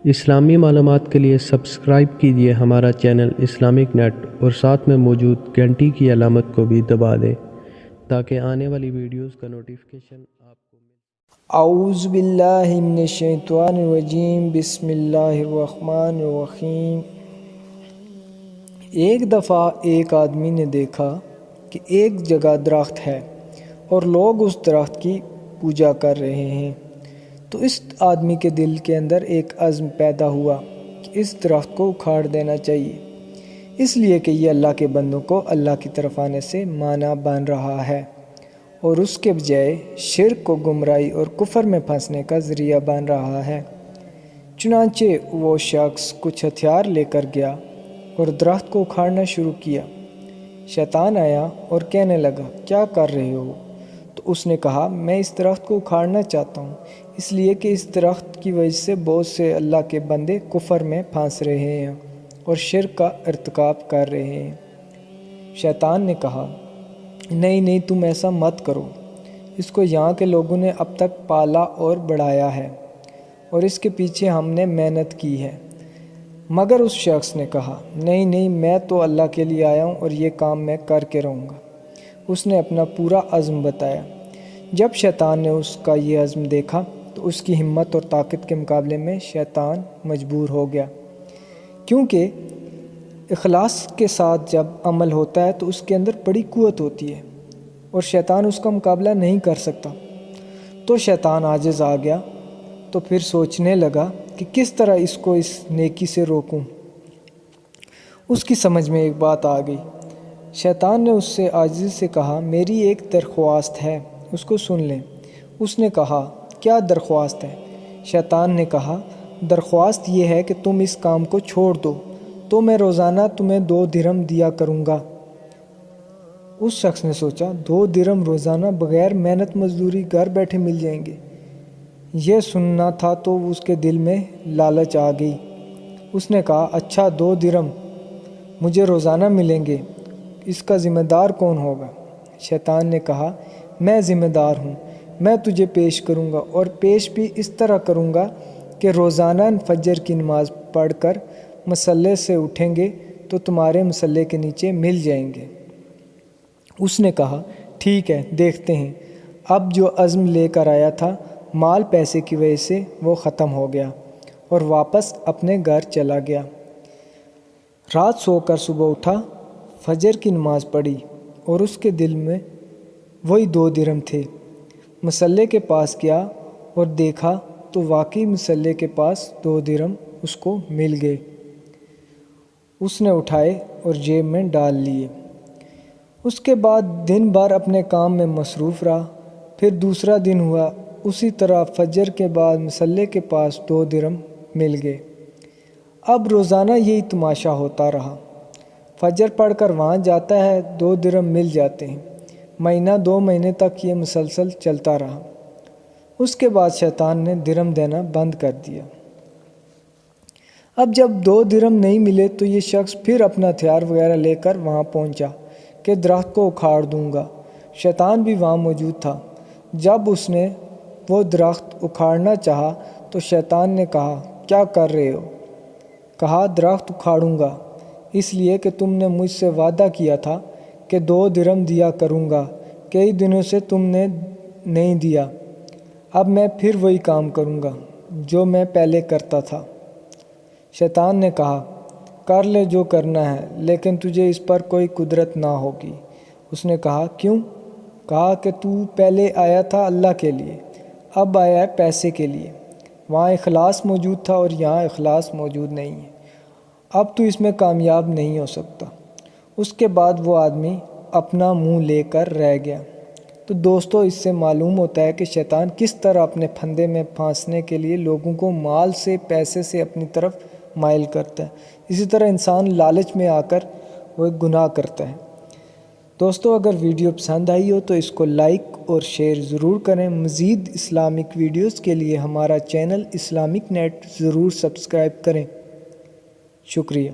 اسلامی معلومات کے لیے سبسکرائب کیجیے ہمارا چینل اسلامک نیٹ اور ساتھ میں موجود گھنٹی کی علامت کو بھی دبا دیں تاکہ آنے والی ویڈیوز کا نوٹیفیکیشن آپ کو مل۔ اعوذ باللہ من الشیطان الرجیم، بسم اللہ الرحمن الرحیم۔ ایک دفعہ ایک آدمی نے دیکھا کہ ایک جگہ درخت ہے اور لوگ اس درخت کی پوجا کر رہے ہیں، تو اس آدمی کے دل کے اندر ایک عزم پیدا ہوا کہ اس درخت کو اکھاڑ دینا چاہیے، اس لیے کہ یہ اللہ کے بندوں کو اللہ کی طرف آنے سے مانع بن رہا ہے اور اس کے بجائے شرک و گمراہی اور کفر میں پھنسنے کا ذریعہ بن رہا ہے۔ چنانچہ وہ شخص کچھ ہتھیار لے کر گیا اور درخت کو اکھاڑنا شروع کیا۔ شیطان آیا اور کہنے لگا، کیا کر رہے ہو؟ تو اس نے کہا، میں اس درخت کو اکھاڑنا چاہتا ہوں، اس لیے کہ اس درخت کی وجہ سے بہت سے اللہ کے بندے کفر میں پھنس رہے ہیں اور شرک کا ارتکاب کر رہے ہیں۔ شیطان نے کہا، نہیں تم ایسا مت کرو، اس کو یہاں کے لوگوں نے اب تک پالا اور بڑھایا ہے اور اس کے پیچھے ہم نے محنت کی ہے۔ مگر اس شخص نے کہا، نہیں میں تو اللہ کے لیے آیا ہوں اور یہ کام میں کر کے رہوں گا۔ اس نے اپنا پورا عزم بتایا۔ جب شیطان نے اس کا یہ عزم دیکھا تو اس کی ہمت اور طاقت کے مقابلے میں شیطان مجبور ہو گیا، کیونکہ اخلاص کے ساتھ جب عمل ہوتا ہے تو اس کے اندر بڑی قوت ہوتی ہے اور شیطان اس کا مقابلہ نہیں کر سکتا۔ تو شیطان عاجز آ گیا، تو پھر سوچنے لگا کہ کس طرح اس کو اس نیکی سے روکوں۔ اس کی سمجھ میں ایک بات آ گئی۔ شیطان نے اس سے عاجزی سے کہا، میری ایک درخواست ہے، اس کو سن لیں۔ اس نے کہا، کیا درخواست ہے؟ شیطان نے کہا، درخواست یہ ہے کہ تم اس کام کو چھوڑ دو تو میں روزانہ تمہیں 2 درہم دیا کروں گا۔ اس شخص نے سوچا، 2 درہم روزانہ بغیر محنت مزدوری گھر بیٹھے مل جائیں گے۔ یہ سننا تھا تو اس کے دل میں لالچ آ گئی۔ اس نے کہا، اچھا 2 درہم مجھے روزانہ ملیں گے، اس کا ذمہ دار کون ہوگا؟ شیطان نے کہا، میں ذمہ دار ہوں، میں تجھے پیش کروں گا اور پیش بھی اس طرح کروں گا کہ روزانہ فجر کی نماز پڑھ کر مصلے سے اٹھیں گے تو تمہارے مصلے کے نیچے مل جائیں گے۔ اس نے کہا، ٹھیک ہے، دیکھتے ہیں۔ اب جو عزم لے کر آیا تھا، مال پیسے کی وجہ سے وہ ختم ہو گیا اور واپس اپنے گھر چلا گیا۔ رات سو کر صبح اٹھا، فجر کی نماز پڑھی اور اس کے دل میں وہی 2 درہم تھے۔ مصلے کے پاس گیا اور دیکھا تو واقعی مصلے کے پاس 2 درہم اس کو مل گئے۔ اس نے اٹھائے اور جیب میں ڈال لیے۔ اس کے بعد دن بھر اپنے کام میں مصروف رہا۔ پھر دوسرا دن ہوا، اسی طرح فجر کے بعد مصلے کے پاس 2 درہم مل گئے۔ اب روزانہ یہی تماشا ہوتا رہا۔ فجر پڑھ کر وہاں جاتا ہے، 2 درہم مل جاتے ہیں۔ مہینہ 2 مہینے تک یہ مسلسل چلتا رہا۔ اس کے بعد شیطان نے درہم دینا بند کر دیا۔ اب جب 2 درہم نہیں ملے تو یہ شخص پھر اپنا ہتھیار وغیرہ لے کر وہاں پہنچا کہ درخت کو اکھاڑ دوں گا۔ شیطان بھی وہاں موجود تھا۔ جب اس نے وہ درخت اکھاڑنا چاہا تو شیطان نے کہا، کیا کر رہے ہو؟ کہا، درخت اکھاڑوں گا، اس لیے کہ تم نے مجھ سے وعدہ کیا تھا کہ 2 درہم دیا کروں گا، کئی دنوں سے تم نے نہیں دیا۔ اب میں پھر وہی کام کروں گا جو میں پہلے کرتا تھا۔ شیطان نے کہا، کر لے جو کرنا ہے، لیکن تجھے اس پر کوئی قدرت نہ ہوگی۔ اس نے کہا، کیوں؟ کہا کہ تو پہلے آیا تھا اللہ کے لیے، اب آیا ہے پیسے کے لیے۔ وہاں اخلاص موجود تھا اور یہاں اخلاص موجود نہیں ہے، اب تو اس میں کامیاب نہیں ہو سکتا۔ اس کے بعد وہ آدمی اپنا منہ لے کر رہ گیا۔ تو دوستو، اس سے معلوم ہوتا ہے کہ شیطان کس طرح اپنے پھندے میں پھانسنے کے لیے لوگوں کو مال سے، پیسے سے اپنی طرف مائل کرتا ہے۔ اسی طرح انسان لالچ میں آ کر وہ گناہ کرتا ہے۔ دوستو، اگر ویڈیو پسند آئی ہو تو اس کو لائک اور شیئر ضرور کریں۔ مزید اسلامک ویڈیوز کے لیے ہمارا چینل اسلامک نیٹ ضرور سبسکرائب کریں۔ شکریہ۔